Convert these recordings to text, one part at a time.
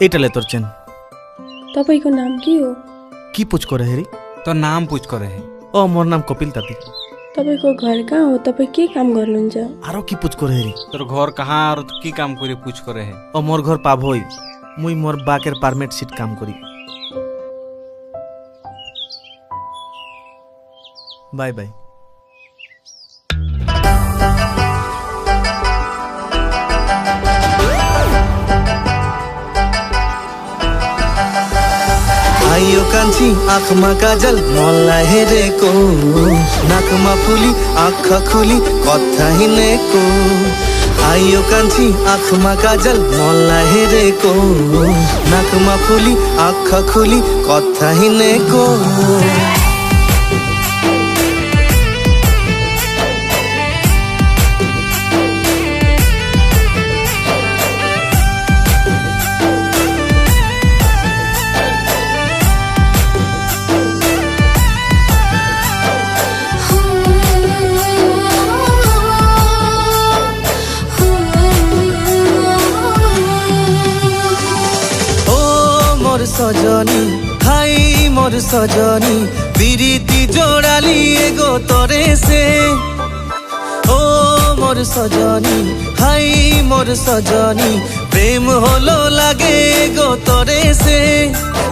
एटाले तोर चेन। तपाईको नाम के हो? की पूछ करे हेरी? तो नाम पूछ करे है। ओ मोर नाम कपिल ताती। तपाईको घर कहाँ हो? तपाई के काम गर्नुहुन्छ? आरो की पूछ करे हेरी? तोर घर कहाँ और तू की काम करे पूछ करे है। ओ मोर घर पाभोई। मुई मोर बाकेर पारमिट सीट काम करी। Bye bye. आइयो कान्छी आँखमा काजल मल्ला हेरेको नाकमा फुली आँखा खुली कथा हिँडेको आइयो कान्छी आँखमा काजल मल्ला हेरेको नाकमा फुली आँखा खुली कथा हिँडेको सजनी हाई मोर सजनी प्रीति जोड़ाली एगो तोरे से ओ मोर सजनी हाई मोर सजनी प्रेम होलो लागे एगो तोरे से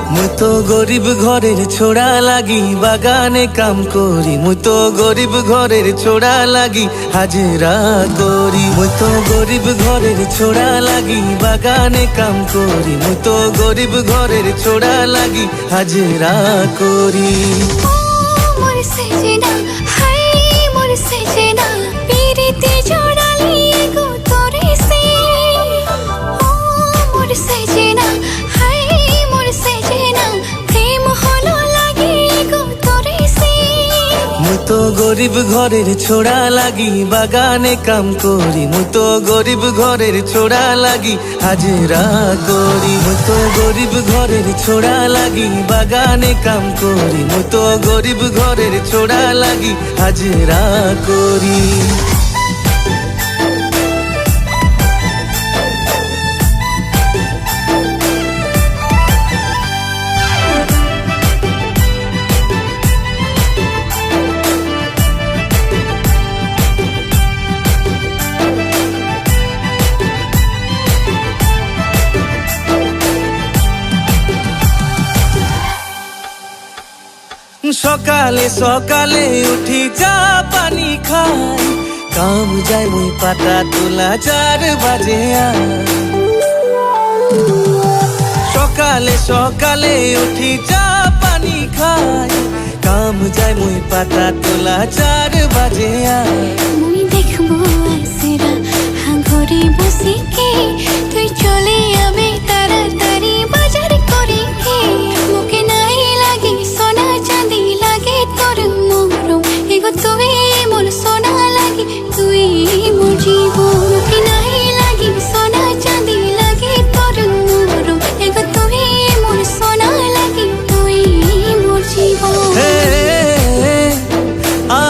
मुई तो गरीब घरेर छोड़ा लागी बागाने काम करी मुई तो गरीब घरेर छोड़ा लागी हाजिरा करी मुई तो गरीब घरेर छोड़ा लागी बागाने काम करी मुई तो गरीब घरेर छोड़ा लागी हाजिरा करी मोर सजना हाय मोर सजना प्रीति जोड़ाली एगो तोरे से ओ मोर सजना हाय मोर सजना प्रेम होलो लागे एगो तोरे से मुई तो गरीब घरेर छोड़ा लागी बागाने काम करी मुई तो गरीब घरेर छोड़ा लागी हाजिरा करी मुई तो गरीब घरेर छोड़ा लागी बागाने काम करी मुई तो गरीब घरेर छोड़ा लागी हाजिरा करी সকালে সকালে উঠি চা পানি খাই কাম যাই মুই পাতা তোলা 4 বাজে সকালে সকালে উঠি চা পানি খাই কাম যাই মুই পাতা তোলা 4 বাজে মুই দেখবো আসরা ঘরে বসে কে তুই চলে যাবে তাড়াতাড়ি বাজার করে কে মুখে নাই লাগে সোনা চাঁদি লাগে তোর মরম এগো তুই মোর সোনা লাগে তুই মোর জীবন মুখে নাই লাগে সোনা চাঁদি লাগে তোর মরম এগো তুই মোর সোনা লাগে তুই মোর জীবন হে আ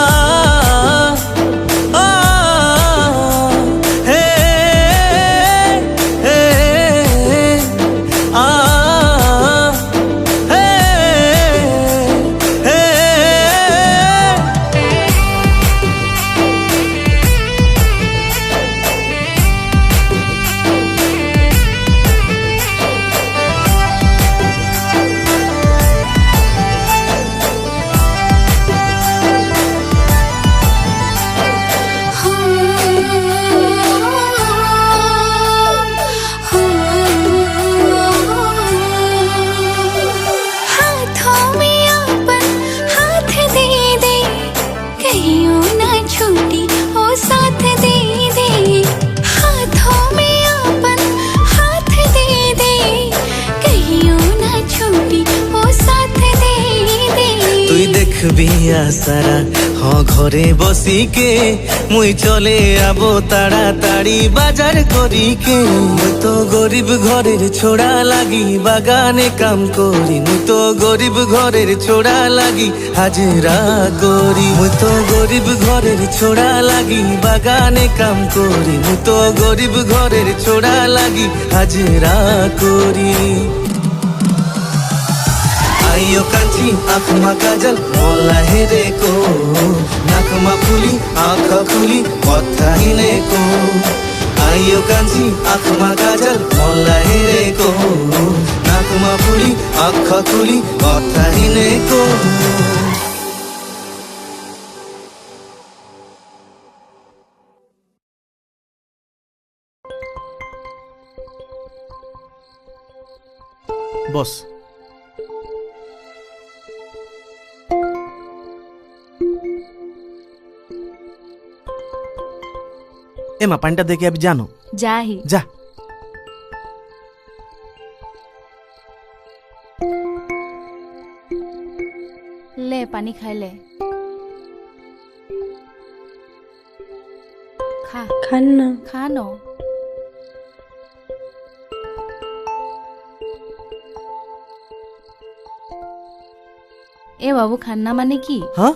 আশারা ঘরে বসিকে মুই চলে আবো তাড়াতাড়ি বাজার করিকে। মুই তো গরিব ঘরের ছোড়া লাগি বাগানে কাম করি, মুই তো গরিব ঘরের ছোড়া লাগি হাজিরা করি। মুই তো গরিব ঘরের ছোড়া লাগি বাগানে কাম করি, মুই তো গরিব ঘরের ছোড়া লাগি হাজিরা করি। আইও কাঞ্চি আখমা কাজল মোলা হেরে কো, নাকমা ফুলি আঁখা খুলি কথা হিনে কো। আইও কাঞ্চি আখমা কাজল মোলা হেরে কো, নাকমা ফুলি আঁখা খুলি কথা হিনে কো। বস এমা পানিটা দেখে আমি জানো जाही যা। ले पानी खाई ले खा खान ना। खा नो ए बाबू खाना माने की হ্যাঁ